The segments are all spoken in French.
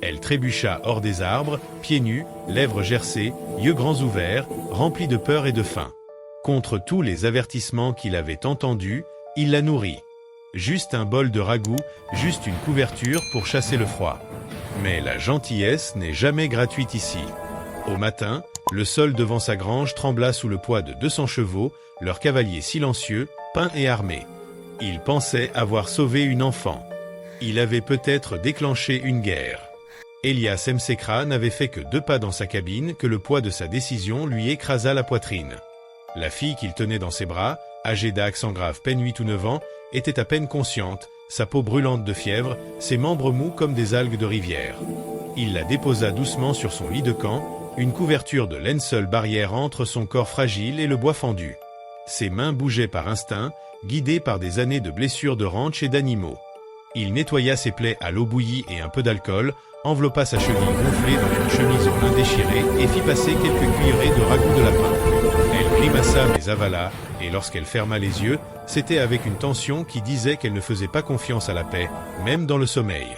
Elle trébucha hors des arbres, pieds nus, lèvres gercées, yeux grands ouverts, remplis de peur et de faim. Contre tous les avertissements qu'il avait entendus, il la nourrit. Juste un bol de ragoût, juste une couverture pour chasser le froid. Mais la gentillesse n'est jamais gratuite ici. Au matin, le sol devant sa grange trembla sous le poids de 200 chevaux, leurs cavaliers silencieux, peints et armés. Il pensait avoir sauvé une enfant. Il avait peut-être déclenché une guerre. Elias Msekra n'avait fait que 2 pas dans sa cabine que le poids de sa décision lui écrasa la poitrine. La fille qu'il tenait dans ses bras, âgée d'accent grave peine 8 ou 9 ans, était à peine consciente, sa peau brûlante de fièvre, ses membres mous comme des algues de rivière. Il la déposa doucement sur son lit de camp, une couverture de laine seule barrière entre son corps fragile et le bois fendu. Ses mains bougeaient par instinct, guidées par des années de blessures de ranch et d'animaux. Il nettoya ses plaies à l'eau bouillie et un peu d'alcool, enveloppa sa cheville gonflée dans une chemise en lin déchirée et fit passer quelques cuillerées de ragoût de lapin. Elle grimaça mais avala, et lorsqu'elle ferma les yeux, c'était avec une tension qui disait qu'elle ne faisait pas confiance à la paix, même dans le sommeil.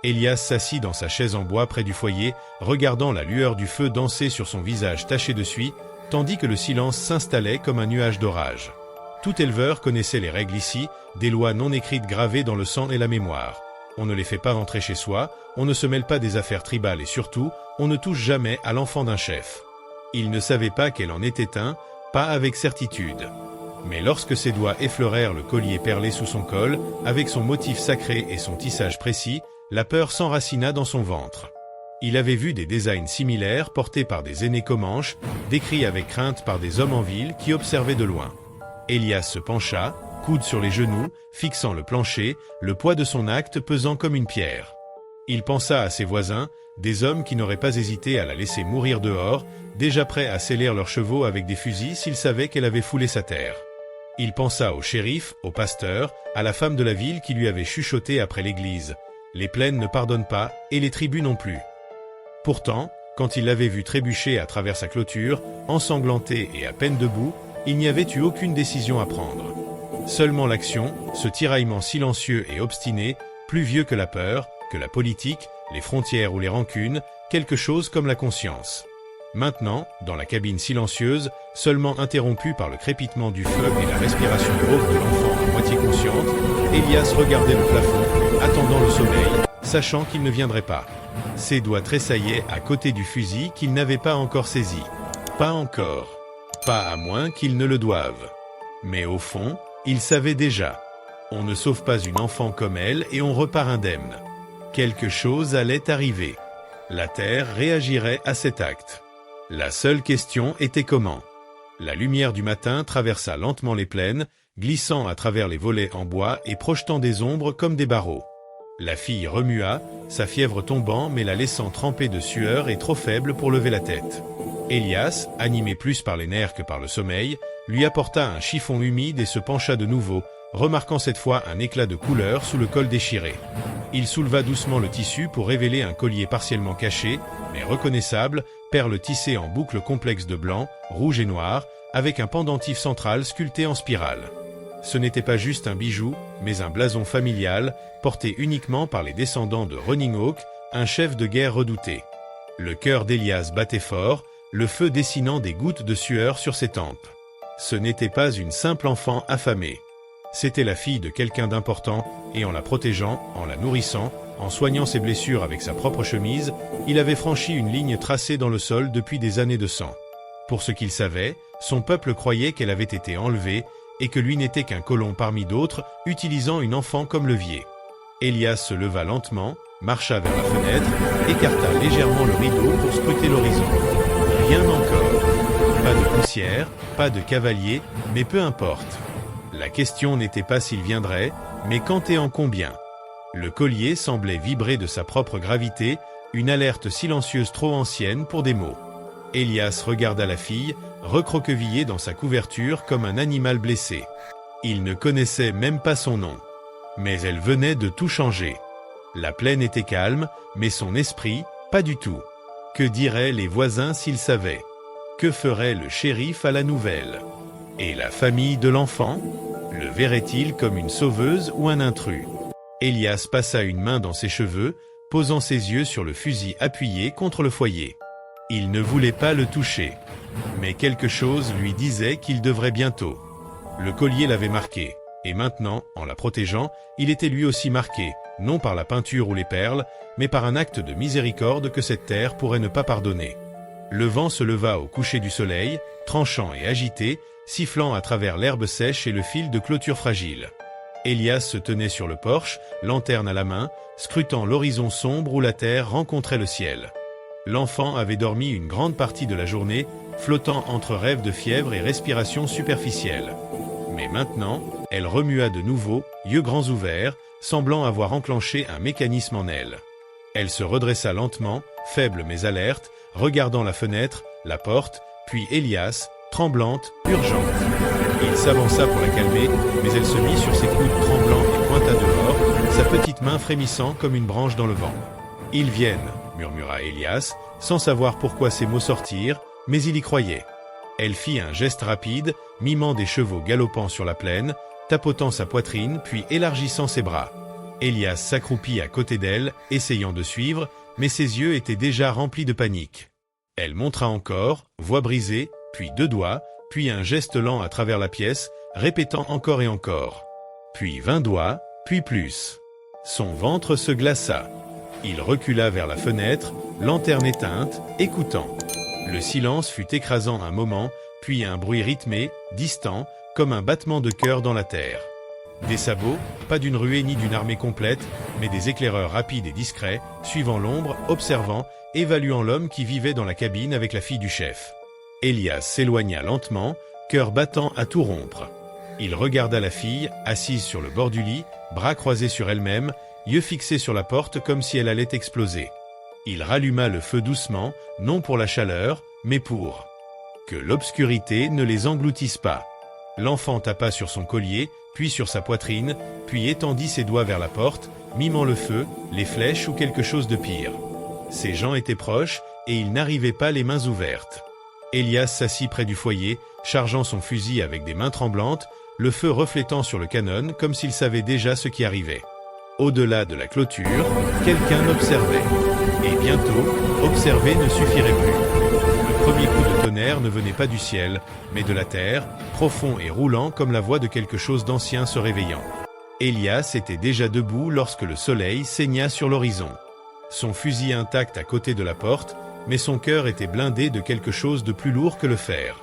Elias s'assit dans sa chaise en bois près du foyer, regardant la lueur du feu danser sur son visage taché de suie, tandis que le silence s'installait comme un nuage d'orage. Tout éleveur connaissait les règles ici, des lois non écrites gravées dans le sang et la mémoire. On ne les fait pas rentrer chez soi, on ne se mêle pas des affaires tribales et surtout, on ne touche jamais à l'enfant d'un chef. Il ne savait pas qu'elle en était un, pas avec certitude. Mais lorsque ses doigts effleurèrent le collier perlé sous son col, avec son motif sacré et son tissage précis, la peur s'enracina dans son ventre. Il avait vu des designs similaires portés par des aînés comanches, décrits avec crainte par des hommes en ville qui observaient de loin. Elias se pencha, coude sur les genoux, fixant le plancher, le poids de son acte pesant comme une pierre. Il pensa à ses voisins, des hommes qui n'auraient pas hésité à la laisser mourir dehors, déjà prêts à sceller leurs chevaux avec des fusils s'ils savaient qu'elle avait foulé sa terre. Il pensa au shérif, au pasteur, à la femme de la ville qui lui avait chuchoté après l'église. Les plaines ne pardonnent pas, et les tribus non plus. Pourtant, quand il l'avait vue trébucher à travers sa clôture, ensanglantée et à peine debout, il n'y avait eu aucune décision à prendre. Seulement l'action, ce tiraillement silencieux et obstiné, plus vieux que la peur, que la politique, les frontières ou les rancunes, quelque chose comme la conscience. Maintenant, dans la cabine silencieuse, seulement interrompue par le crépitement du feu et la respiration rauque de l'enfant à moitié consciente, Elias regardait le plafond, attendant le sommeil, sachant qu'il ne viendrait pas. Ses doigts tressaillaient à côté du fusil qu'il n'avait pas encore saisi. Pas encore. Pas à moins qu'ils ne le doivent. Mais au fond, il savait déjà. On ne sauve pas une enfant comme elle et on repart indemne. Quelque chose allait arriver. La terre réagirait à cet acte. La seule question était comment. La lumière du matin traversa lentement les plaines, glissant à travers les volets en bois et projetant des ombres comme des barreaux. La fille remua, sa fièvre tombant mais la laissant tremper de sueur et trop faible pour lever la tête. Elias, animé plus par les nerfs que par le sommeil, lui apporta un chiffon humide et se pencha de nouveau, remarquant cette fois un éclat de couleur sous le col déchiré. Il souleva doucement le tissu pour révéler un collier partiellement caché, mais reconnaissable, perles tissées en boucles complexes de blanc, rouge et noir, avec un pendentif central sculpté en spirale. Ce n'était pas juste un bijou, mais un blason familial, porté uniquement par les descendants de Running Hawk, un chef de guerre redouté. Le cœur d'Elias battait fort, le feu dessinant des gouttes de sueur sur ses tempes. Ce n'était pas une simple enfant affamée. C'était la fille de quelqu'un d'important, et en la protégeant, en la nourrissant, en soignant ses blessures avec sa propre chemise, il avait franchi une ligne tracée dans le sol depuis des années de sang. Pour ce qu'il savait, son peuple croyait qu'elle avait été enlevée, et que lui n'était qu'un colon parmi d'autres, utilisant une enfant comme levier. Elias se leva lentement, marcha vers la fenêtre, écarta légèrement le rideau pour scruter l'horizon. Rien encore. Pas de poussière, pas de cavalier, mais peu importe. La question n'était pas s'il viendrait, mais quand et en combien. Le collier semblait vibrer de sa propre gravité, une alerte silencieuse trop ancienne pour des mots. Elias regarda la fille, recroquevillée dans sa couverture comme un animal blessé. Il ne connaissait même pas son nom. Mais elle venait de tout changer. La plaine était calme, mais son esprit, pas du tout. Que diraient les voisins s'ils savaient? Que ferait le shérif à la nouvelle? Et la famille de l'enfant? Le verrait-il comme une sauveuse ou un intrus? Elias passa une main dans ses cheveux, posant ses yeux sur le fusil appuyé contre le foyer. Il ne voulait pas le toucher. Mais quelque chose lui disait qu'il devrait bientôt. Le collier l'avait marqué, et maintenant, en la protégeant, il était lui aussi marqué, non par la peinture ou les perles, mais par un acte de miséricorde que cette terre pourrait ne pas pardonner. Le vent se leva au coucher du soleil, tranchant et agité, sifflant à travers l'herbe sèche et le fil de clôture fragile. Elias se tenait sur le porche, lanterne à la main, scrutant l'horizon sombre où la terre rencontrait le ciel. L'enfant avait dormi une grande partie de la journée, flottant entre rêves de fièvre et respiration superficielle. Mais maintenant, elle remua de nouveau, yeux grands ouverts, semblant avoir enclenché un mécanisme en elle. Elle se redressa lentement, faible mais alerte, regardant la fenêtre, la porte, puis Elias, tremblante, urgente. Il s'avança pour la calmer, mais elle se mit sur ses coudes tremblants et pointa dehors, sa petite main frémissant comme une branche dans le vent. « Ils viennent », murmura Elias, sans savoir pourquoi ces mots sortirent, mais il y croyait. Elle fit un geste rapide, mimant des chevaux galopant sur la plaine, tapotant sa poitrine puis élargissant ses bras. Elias s'accroupit à côté d'elle, essayant de suivre, mais ses yeux étaient déjà remplis de panique. Elle montra encore, voix brisée, puis 2 doigts, puis un geste lent à travers la pièce, répétant encore et encore. Puis 20 doigts, puis plus. Son ventre se glaça. Il recula vers la fenêtre, lanterne éteinte, écoutant. Le silence fut écrasant un moment, puis un bruit rythmé, distant, comme un battement de cœur dans la terre. Des sabots, pas d'une ruée ni d'une armée complète, mais des éclaireurs rapides et discrets, suivant l'ombre, observant, évaluant l'homme qui vivait dans la cabine avec la fille du chef. Elias s'éloigna lentement, cœur battant à tout rompre. Il regarda la fille, assise sur le bord du lit, bras croisés sur elle-même, yeux fixés sur la porte comme si elle allait exploser. Il ralluma le feu doucement, non pour la chaleur, mais pour que l'obscurité ne les engloutisse pas. L'enfant tapa sur son collier, puis sur sa poitrine, puis étendit ses doigts vers la porte, mimant le feu, les flèches ou quelque chose de pire. Ses gens étaient proches, et il n'arrivait pas les mains ouvertes. Elias s'assit près du foyer, chargeant son fusil avec des mains tremblantes, le feu reflétant sur le canon comme s'il savait déjà ce qui arrivait. Au-delà de la clôture, quelqu'un observait. Et bientôt, observer ne suffirait plus. Le premier coup de tonnerre ne venait pas du ciel, mais de la terre, profond et roulant comme la voix de quelque chose d'ancien se réveillant. Elias était déjà debout lorsque le soleil saigna sur l'horizon. Son fusil intact à côté de la porte, mais son cœur était blindé de quelque chose de plus lourd que le fer.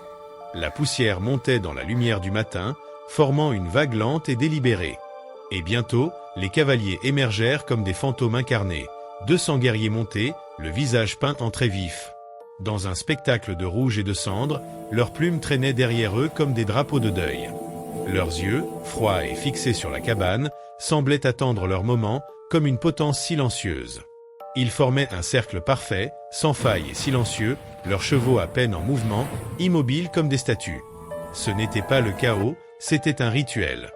La poussière montait dans la lumière du matin, formant une vague lente et délibérée. Et bientôt, les cavaliers émergèrent comme des fantômes incarnés, 200 guerriers montés, le visage peint en traits vifs. Dans un spectacle de rouge et de cendre, leurs plumes traînaient derrière eux comme des drapeaux de deuil. Leurs yeux, froids et fixés sur la cabane, semblaient attendre leur moment, comme une potence silencieuse. Ils formaient un cercle parfait, sans faille et silencieux, leurs chevaux à peine en mouvement, immobiles comme des statues. Ce n'était pas le chaos, c'était un rituel.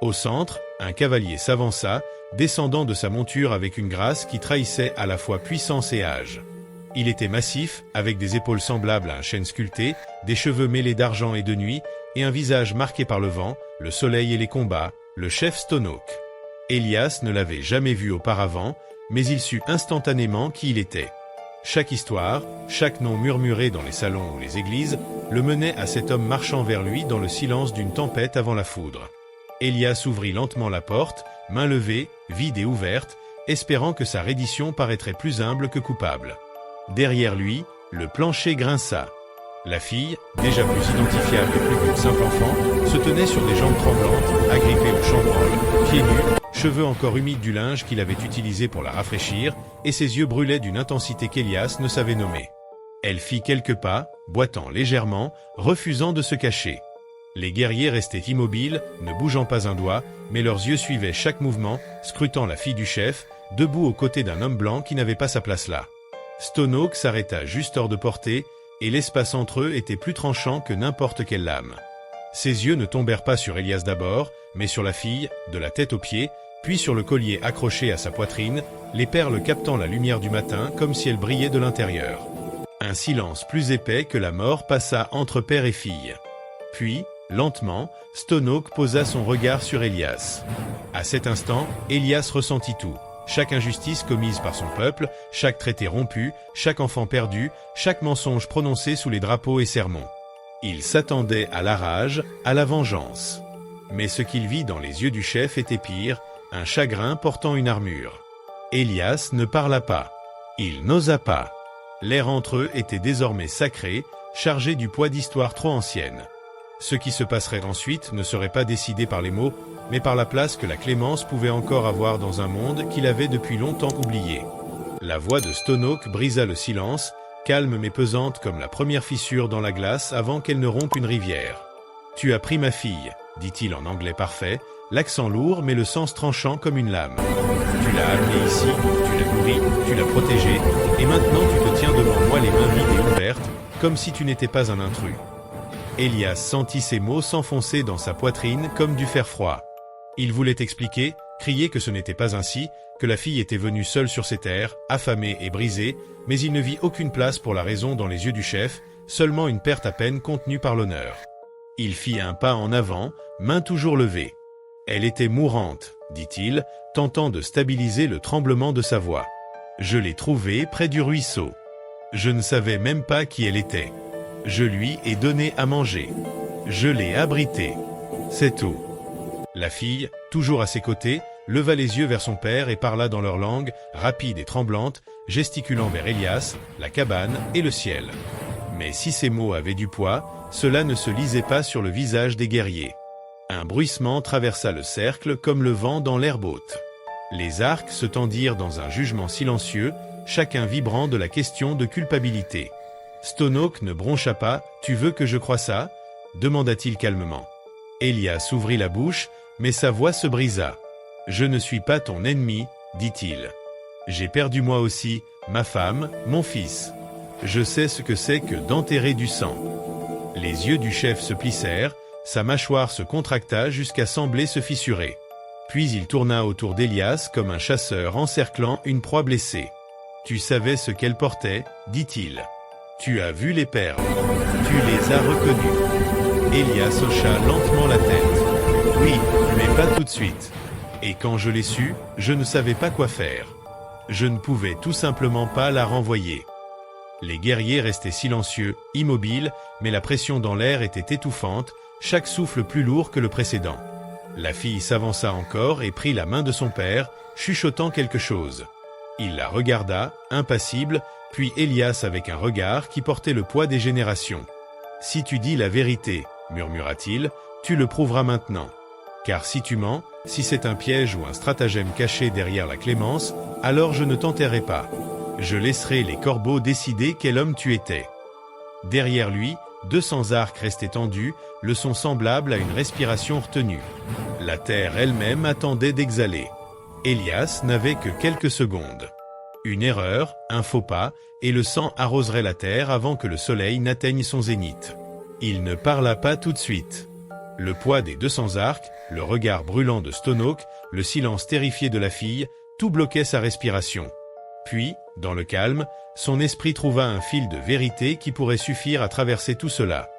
Au centre, un cavalier s'avança, descendant de sa monture avec une grâce qui trahissait à la fois puissance et âge. Il était massif, avec des épaules semblables à un chêne sculpté, des cheveux mêlés d'argent et de nuit, et un visage marqué par le vent, le soleil et les combats, le chef Stonok. Elias ne l'avait jamais vu auparavant, mais il sut instantanément qui il était. Chaque histoire, chaque nom murmuré dans les salons ou les églises, le menait à cet homme marchant vers lui dans le silence d'une tempête avant la foudre. Elias ouvrit lentement la porte, main levée, vide et ouverte, espérant que sa reddition paraîtrait plus humble que coupable. Derrière lui, le plancher grinça. La fille, déjà plus identifiable et plus qu'une simple enfant, se tenait sur des jambes tremblantes, agrippée au chambranle, pieds nus, cheveux encore humides du linge qu'il avait utilisé pour la rafraîchir, et ses yeux brûlaient d'une intensité qu'Elias ne savait nommer. Elle fit quelques pas, boitant légèrement, refusant de se cacher. Les guerriers restaient immobiles, ne bougeant pas un doigt, mais leurs yeux suivaient chaque mouvement, scrutant la fille du chef, debout aux côtés d'un homme blanc qui n'avait pas sa place là. Stonok s'arrêta juste hors de portée, et l'espace entre eux était plus tranchant que n'importe quelle lame. Ses yeux ne tombèrent pas sur Elias d'abord, mais sur la fille, de la tête aux pieds, puis sur le collier accroché à sa poitrine, les perles captant la lumière du matin comme si elles brillaient de l'intérieur. Un silence plus épais que la mort passa entre père et fille. Puis, lentement, Stonok posa son regard sur Elias. À cet instant, Elias ressentit tout. chaque injustice commise par son peuple, chaque traité rompu, chaque enfant perdu, chaque mensonge prononcé sous les drapeaux et sermons. Il s'attendait à la rage, à la vengeance. Mais ce qu'il vit dans les yeux du chef était pire, un chagrin portant une armure. Élias ne parla pas. Il n'osa pas. L'air entre eux était désormais sacré, chargé du poids d'histoires trop anciennes. Ce qui se passerait ensuite ne serait pas décidé par les mots, mais par la place que la clémence pouvait encore avoir dans un monde qu'il avait depuis longtemps oublié. La voix de Stonok brisa le silence, calme mais pesante comme la première fissure dans la glace avant qu'elle ne rompe une rivière. « Tu as pris ma fille », dit-il en anglais parfait, l'accent lourd mais le sens tranchant comme une lame. « Tu l'as amenée ici, tu l'as nourrie, tu l'as protégée, et maintenant tu te tiens devant moi les mains vides et ouvertes, comme si tu n'étais pas un intrus. » Élias sentit ces mots s'enfoncer dans sa poitrine comme du fer froid. Il voulait expliquer, crier que ce n'était pas ainsi, que la fille était venue seule sur ces terres, affamée et brisée, mais il ne vit aucune place pour la raison dans les yeux du chef, seulement une perte à peine contenue par l'honneur. Il fit un pas en avant, main toujours levée. Elle était mourante, dit-il, tentant de stabiliser le tremblement de sa voix. Je l'ai trouvée près du ruisseau. Je ne savais même pas qui elle était. Je lui ai donné à manger. Je l'ai abritée. C'est tout. La fille, toujours à ses côtés, leva les yeux vers son père et parla dans leur langue, rapide et tremblante, gesticulant vers Élias, la cabane et le ciel. Mais si ces mots avaient du poids, cela ne se lisait pas sur le visage des guerriers. Un bruissement traversa le cercle comme le vent dans l'herbe haute. Les arcs se tendirent dans un jugement silencieux, chacun vibrant de la question de culpabilité. Stonok ne broncha pas. « Tu veux que je croie ça » demanda-t-il calmement. Élias ouvrit la bouche, mais sa voix se brisa. « Je ne suis pas ton ennemi, » dit-il. « J'ai perdu moi aussi, ma femme, mon fils. Je sais ce que c'est que d'enterrer du sang. » Les yeux du chef se plissèrent, sa mâchoire se contracta jusqu'à sembler se fissurer. Puis il tourna autour d'Élias comme un chasseur encerclant une proie blessée. « Tu savais ce qu'elle portait, » dit-il. « Tu as vu les perles. Tu les as reconnues. » Élias hocha lentement la tête. « Oui, mais pas tout de suite. Et quand je l'ai su, je ne savais pas quoi faire. Je ne pouvais tout simplement pas la renvoyer. » Les guerriers restaient silencieux, immobiles, mais la pression dans l'air était étouffante, chaque souffle plus lourd que le précédent. La fille s'avança encore et prit la main de son père, chuchotant quelque chose. Il la regarda, impassible, puis Élias avec un regard qui portait le poids des générations. « Si tu dis la vérité, » murmura-t-il, « tu le prouveras maintenant. Car si tu mens, si c'est un piège ou un stratagème caché derrière la clémence, alors je ne t'enterrerai pas. Je laisserai les corbeaux décider quel homme tu étais. » Derrière lui, 200 arcs restaient tendus, le son semblable à une respiration retenue. La terre elle-même attendait d'exhaler. Élias n'avait que quelques secondes. Une erreur, un faux pas, et le sang arroserait la terre avant que le soleil n'atteigne son zénith. Il ne parla pas tout de suite. Le poids des 200 arcs, le regard brûlant de Stonok, le silence terrifié de la fille, tout bloquait sa respiration. Puis, dans le calme, son esprit trouva un fil de vérité qui pourrait suffire à traverser tout cela.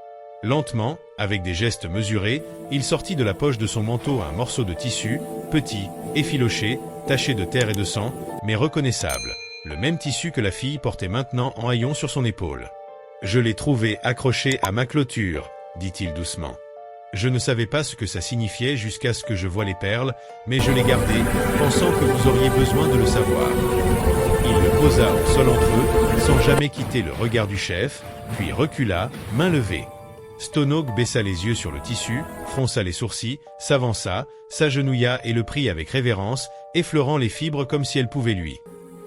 Lentement, avec des gestes mesurés, il sortit de la poche de son manteau un morceau de tissu, petit, effiloché, taché de terre et de sang, mais reconnaissable, le même tissu que la fille portait maintenant en haillons sur son épaule. « Je l'ai trouvé accroché à ma clôture, » dit-il doucement. « Je ne savais pas ce que ça signifiait jusqu'à ce que je voie les perles, mais je l'ai gardé, pensant que vous auriez besoin de le savoir. » Il le posa au sol entre eux, sans jamais quitter le regard du chef, puis recula, main levée. Stonok baissa les yeux sur le tissu, fronça les sourcils, s'avança, s'agenouilla et le prit avec révérence, effleurant les fibres comme si elle pouvait lui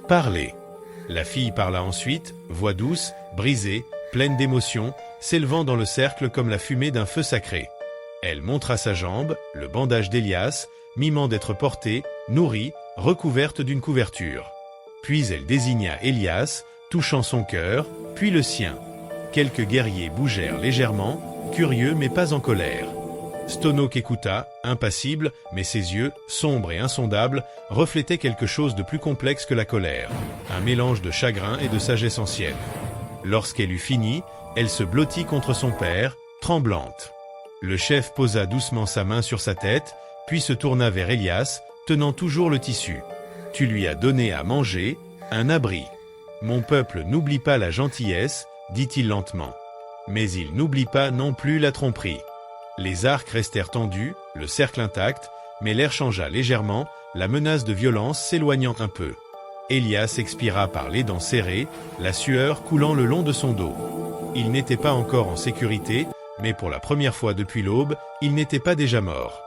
parler. La fille parla ensuite, voix douce, brisée, pleine d'émotion, s'élevant dans le cercle comme la fumée d'un feu sacré. Elle montra sa jambe, le bandage d'Élias, mimant d'être portée, nourrie, recouverte d'une couverture. Puis elle désigna Élias, touchant son cœur, puis le sien. Quelques guerriers bougèrent légèrement, curieux mais pas en colère. Stonok écouta, impassible, mais ses yeux, sombres et insondables, reflétaient quelque chose de plus complexe que la colère, un mélange de chagrin et de sagesse ancienne. Lorsqu'elle eut fini, elle se blottit contre son père, tremblante. Le chef posa doucement sa main sur sa tête, puis se tourna vers Élias, tenant toujours le tissu. « Tu lui as donné à manger, un abri. Mon peuple n'oublie pas la gentillesse, dit-il lentement. Mais il n'oublie pas non plus la tromperie. Les arcs restèrent tendus, le cercle intact, mais l'air changea légèrement, la menace de violence s'éloignant un peu. Élias expira par les dents serrées, la sueur coulant le long de son dos. Il n'était pas encore en sécurité, mais pour la première fois depuis l'aube, il n'était pas déjà mort.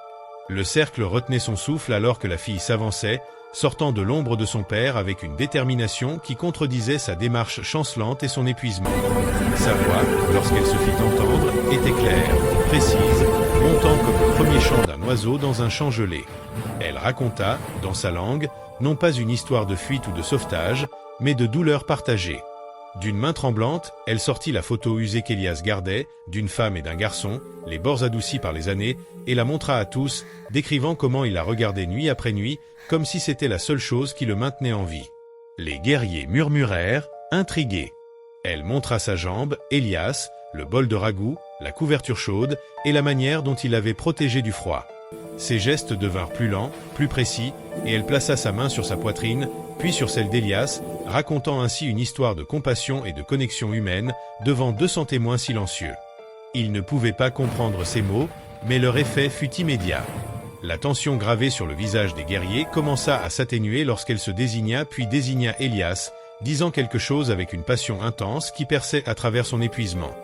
Le cercle retenait son souffle alors que la fille s'avançait, sortant de l'ombre de son père avec une détermination qui contredisait sa démarche chancelante et son épuisement. Sa voix, lorsqu'elle se fit entendre, était claire, précise, montant comme le premier chant d'un oiseau dans un champ gelé. Elle raconta, dans sa langue, non pas une histoire de fuite ou de sauvetage, mais de douleur partagée. D'une main tremblante, elle sortit la photo usée qu'Élias gardait, d'une femme et d'un garçon, les bords adoucis par les années, et la montra à tous, décrivant comment il la regardait nuit après nuit, comme si c'était la seule chose qui le maintenait en vie. Les guerriers murmurèrent, intrigués. Elle montra sa jambe, Élias, le bol de ragoût, la couverture chaude, et la manière dont il l'avait protégé du froid. Ses gestes devinrent plus lents, plus précis, et elle plaça sa main sur sa poitrine, puis sur celle d'Élias, racontant ainsi une histoire de compassion et de connexion humaine, devant 200 témoins silencieux. Ils ne pouvaient pas comprendre ces mots, mais leur effet fut immédiat. La tension gravée sur le visage des guerriers commença à s'atténuer lorsqu'elle se désigna puis désigna Élias, disant quelque chose avec une passion intense qui perçait à travers son épuisement.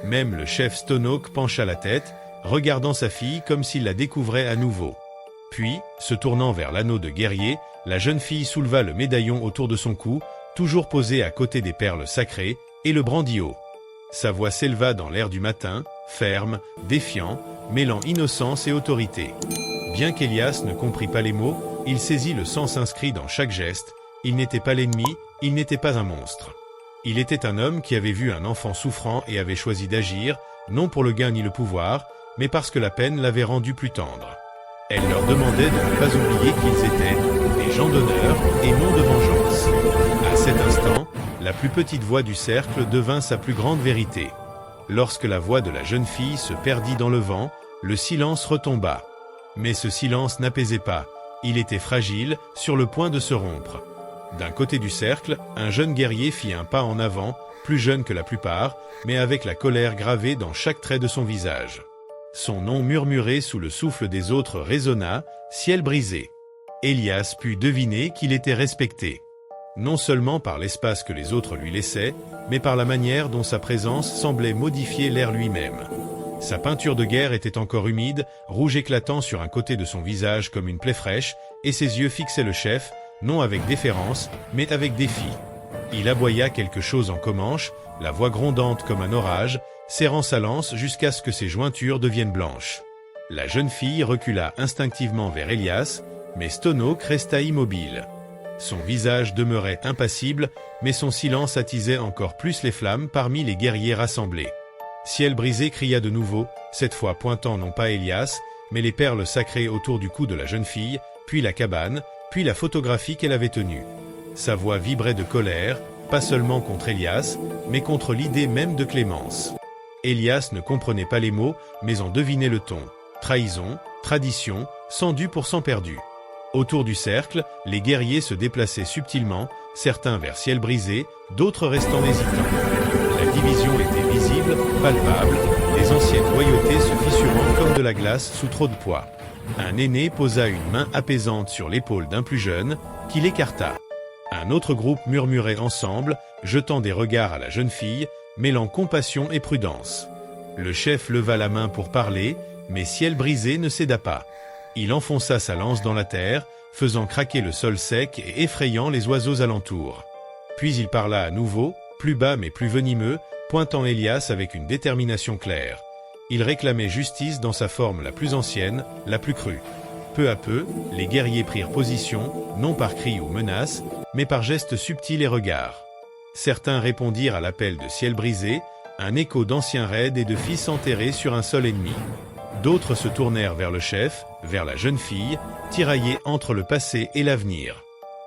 Même le chef Stonok pencha la tête, regardant sa fille comme s'il la découvrait à nouveau. Puis, se tournant vers l'anneau de guerrier, la jeune fille souleva le médaillon autour de son cou, toujours posé à côté des perles sacrées, et le brandit haut. Sa voix s'éleva dans l'air du matin, ferme, défiant, mêlant innocence et autorité. Bien qu'Élias ne comprît pas les mots, il saisit le sens inscrit dans chaque geste. Il n'était pas l'ennemi, il n'était pas un monstre. Il était un homme qui avait vu un enfant souffrant et avait choisi d'agir, non pour le gain ni le pouvoir, mais parce que la peine l'avait rendu plus tendre. Elle leur demandait de ne pas oublier qu'ils étaient des gens d'honneur et non de vengeance. À cet instant, la plus petite voix du cercle devint sa plus grande vérité. Lorsque la voix de la jeune fille se perdit dans le vent, le silence retomba. Mais ce silence n'apaisait pas, il était fragile, sur le point de se rompre. D'un côté du cercle, un jeune guerrier fit un pas en avant, plus jeune que la plupart, mais avec la colère gravée dans chaque trait de son visage. Son nom murmuré sous le souffle des autres résonna, ciel brisé. Élias put deviner qu'il était respecté. Non seulement par l'espace que les autres lui laissaient, mais par la manière dont sa présence semblait modifier l'air lui-même. Sa peinture de guerre était encore humide, rouge éclatant sur un côté de son visage comme une plaie fraîche, et ses yeux fixaient le chef, non avec déférence, mais avec défi. Il aboya quelque chose en comanche, la voix grondante comme un orage, serrant sa lance jusqu'à ce que ses jointures deviennent blanches. La jeune fille recula instinctivement vers Élias, mais Stonok resta immobile. Son visage demeurait impassible, mais son silence attisait encore plus les flammes parmi les guerriers rassemblés. Ciel brisé cria de nouveau, cette fois pointant non pas Élias, mais les perles sacrées autour du cou de la jeune fille, puis la cabane, puis la photographie qu'elle avait tenue. Sa voix vibrait de colère, pas seulement contre Élias, mais contre l'idée même de clémence. Élias ne comprenait pas les mots, mais en devinait le ton. Trahison, tradition, sang dû pour sang perdu. Autour du cercle, les guerriers se déplaçaient subtilement, certains vers ciel brisé, d'autres restant hésitants. La division était visible, palpable, les anciennes loyautés se fissurant comme de la glace sous trop de poids. Un aîné posa une main apaisante sur l'épaule d'un plus jeune, qui l'écarta. Un autre groupe murmurait ensemble, jetant des regards à la jeune fille, mêlant compassion et prudence. Le chef leva la main pour parler, mais ciel brisé ne céda pas. Il enfonça sa lance dans la terre, faisant craquer le sol sec et effrayant les oiseaux alentours. Puis il parla à nouveau, plus bas mais plus venimeux, pointant Élias avec une détermination claire. Il réclamait justice dans sa forme la plus ancienne, la plus crue. Peu à peu, les guerriers prirent position, non par cris ou menaces, mais par gestes subtils et regards. Certains répondirent à l'appel de ciel brisé, un écho d'anciens raids et de fils enterrés sur un sol ennemi. D'autres se tournèrent vers le chef, vers la jeune fille, tiraillés entre le passé et l'avenir.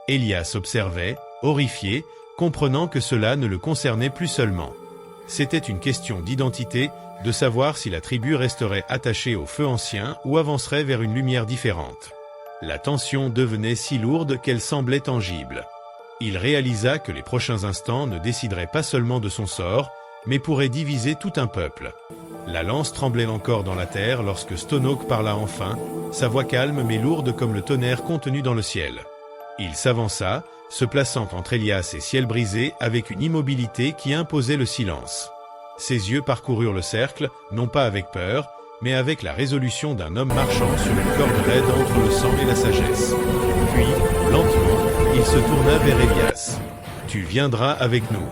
Élias observait, horrifié, comprenant que cela ne le concernait plus seulement. C'était une question d'identité, de savoir si la tribu resterait attachée au feu ancien ou avancerait vers une lumière différente. La tension devenait si lourde qu'elle semblait tangible. Il réalisa que les prochains instants ne décideraient pas seulement de son sort, mais pourraient diviser tout un peuple. La lance tremblait encore dans la terre lorsque Stonehawk parla enfin, sa voix calme mais lourde comme le tonnerre contenu dans le ciel. Il s'avança, se plaçant entre Élias et Ciel brisé avec une immobilité qui imposait le silence. Ses yeux parcoururent le cercle, non pas avec peur, mais avec la résolution d'un homme marchant sur une corde raide entre le sang et la sagesse. Puis, lentement, il se tourna vers Élias. « Tu viendras avec nous. »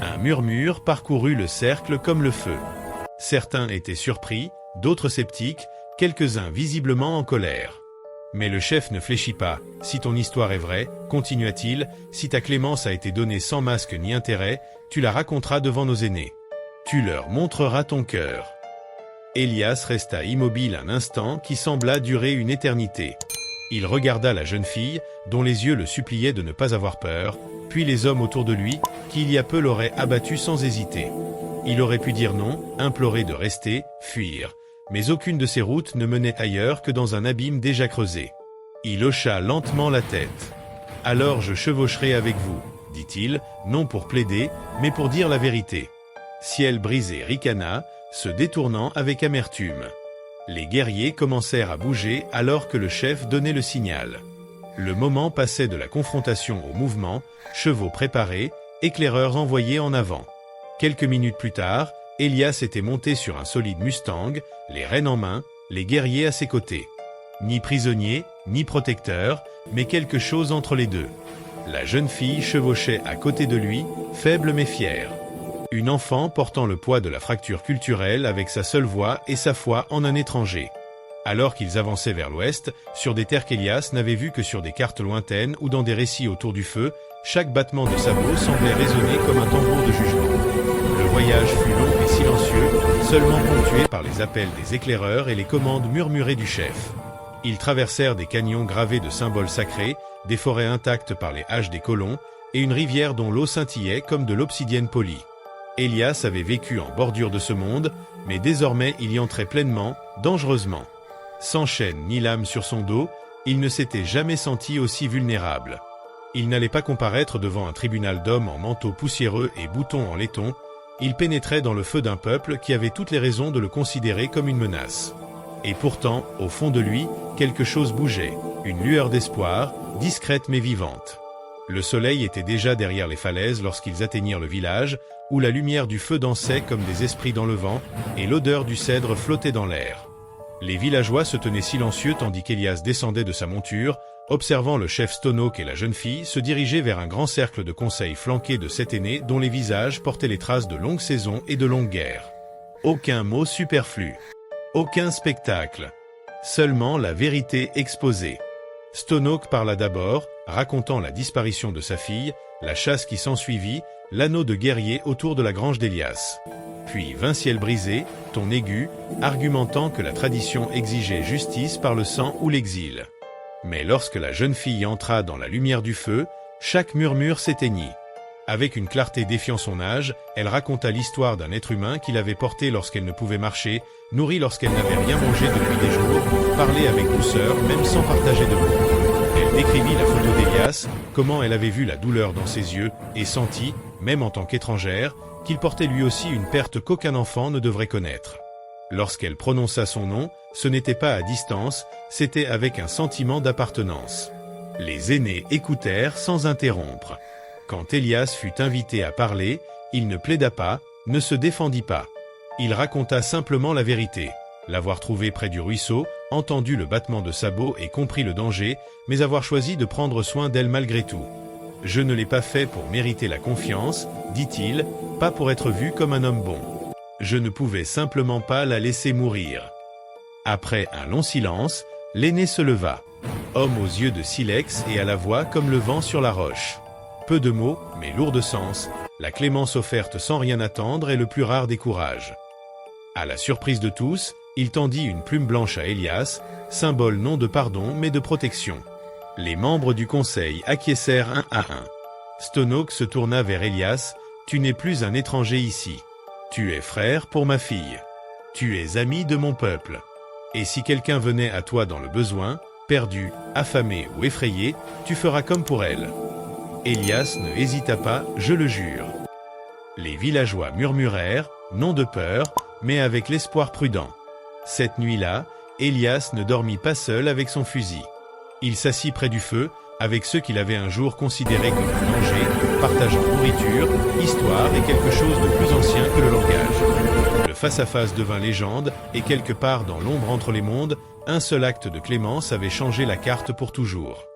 Un murmure parcourut le cercle comme le feu. Certains étaient surpris, d'autres sceptiques, quelques-uns visiblement en colère. Mais le chef ne fléchit pas. « Si ton histoire est vraie, continua-t-il, si ta clémence a été donnée sans masque ni intérêt, tu la raconteras devant nos aînés. Tu leur montreras ton cœur. » Élias resta immobile un instant qui sembla durer une éternité. Il regarda la jeune fille, dont les yeux le suppliaient de ne pas avoir peur, puis les hommes autour de lui, qui il y a peu l'auraient abattu sans hésiter. Il aurait pu dire non, implorer de rester, fuir, mais aucune de ces routes ne menait ailleurs que dans un abîme déjà creusé. Il hocha lentement la tête. « Alors je chevaucherai avec vous, » dit-il, non pour plaider, mais pour dire la vérité. Ciel brisé ricana, se détournant avec amertume. Les guerriers commencèrent à bouger alors que le chef donnait le signal. Le moment passait de la confrontation au mouvement, chevaux préparés, éclaireurs envoyés en avant. Quelques minutes plus tard, Élias était monté sur un solide Mustang, les rênes en main, les guerriers à ses côtés. Ni prisonnier, ni protecteur, mais quelque chose entre les deux. La jeune fille chevauchait à côté de lui, faible mais fière. Une enfant portant le poids de la fracture culturelle avec sa seule voix et sa foi en un étranger. Alors qu'ils avançaient vers l'ouest, sur des terres qu'Élias n'avait vues que sur des cartes lointaines ou dans des récits autour du feu, chaque battement de sabot semblait résonner comme un tambour de jugement. Le voyage fut long et silencieux, seulement ponctué par les appels des éclaireurs et les commandes murmurées du chef. Ils traversèrent des canyons gravés de symboles sacrés, des forêts intactes par les haches des colons, et une rivière dont l'eau scintillait comme de l'obsidienne polie. Élias avait vécu en bordure de ce monde, mais désormais il y entrait pleinement, dangereusement. Sans chaîne ni lame sur son dos, il ne s'était jamais senti aussi vulnérable. Il n'allait pas comparaître devant un tribunal d'hommes en manteau poussiéreux et boutons en laiton, il pénétrait dans le feu d'un peuple qui avait toutes les raisons de le considérer comme une menace. Et pourtant, au fond de lui, quelque chose bougeait, une lueur d'espoir, discrète mais vivante. Le soleil était déjà derrière les falaises lorsqu'ils atteignirent le village, où la lumière du feu dansait comme des esprits dans le vent, et l'odeur du cèdre flottait dans l'air. Les villageois se tenaient silencieux tandis qu'Élias descendait de sa monture, observant le chef Stonehawk et la jeune fille se diriger vers un grand cercle de conseil flanqué de 7 aînés dont les visages portaient les traces de longues saisons et de longues guerres. Aucun mot superflu. Aucun spectacle. Seulement la vérité exposée. Stonehawk parla d'abord, racontant la disparition de sa fille, la chasse qui s'ensuivit, l'anneau de guerrier autour de la grange d'Élias. Puis vint Ciel brisé, ton aigu, argumentant que la tradition exigeait justice par le sang ou l'exil. Mais lorsque la jeune fille entra dans la lumière du feu, chaque murmure s'éteignit. Avec une clarté défiant son âge, elle raconta l'histoire d'un être humain qui l'avait portée lorsqu'elle ne pouvait marcher, nourrie lorsqu'elle n'avait rien mangé depuis des jours, parlait avec douceur même sans partager de mots. Elle décrivit la photo d'Élias, comment elle avait vu la douleur dans ses yeux, et senti, même en tant qu'étrangère, qu'il portait lui aussi une perte qu'aucun enfant ne devrait connaître. Lorsqu'elle prononça son nom, ce n'était pas à distance, c'était avec un sentiment d'appartenance. Les aînés écoutèrent sans interrompre. Quand Élias fut invité à parler, il ne plaida pas, ne se défendit pas. Il raconta simplement la vérité, l'avoir trouvée près du ruisseau, entendu le battement de sabots et compris le danger, mais avoir choisi de prendre soin d'elle malgré tout. « Je ne l'ai pas fait pour mériter la confiance, dit-il, pas pour être vu comme un homme bon. Je ne pouvais simplement pas la laisser mourir. » Après un long silence, l'aîné se leva. Homme aux yeux de silex et à la voix comme le vent sur la roche. Peu de mots, mais lourds de sens, la clémence offerte sans rien attendre est le plus rare des courages. À la surprise de tous, il tendit une plume blanche à Élias, symbole non de pardon mais de protection. Les membres du conseil acquiescèrent un à un. Stonehawk se tourna vers Élias, « Tu n'es plus un étranger ici. Tu es frère pour ma fille. Tu es ami de mon peuple. Et si quelqu'un venait à toi dans le besoin, perdu, affamé ou effrayé, tu feras comme pour elle. » Élias ne hésita pas, je le jure. Les villageois murmurèrent, non de peur, mais avec l'espoir prudent. Cette nuit-là, Élias ne dormit pas seul avec son fusil. Il s'assit près du feu, avec ceux qu'il avait un jour considérés comme un danger, partageant nourriture, histoire et quelque chose de plus ancien que le langage. Le face-à-face devint légende, et quelque part dans l'ombre entre les mondes, un seul acte de clémence avait changé la carte pour toujours.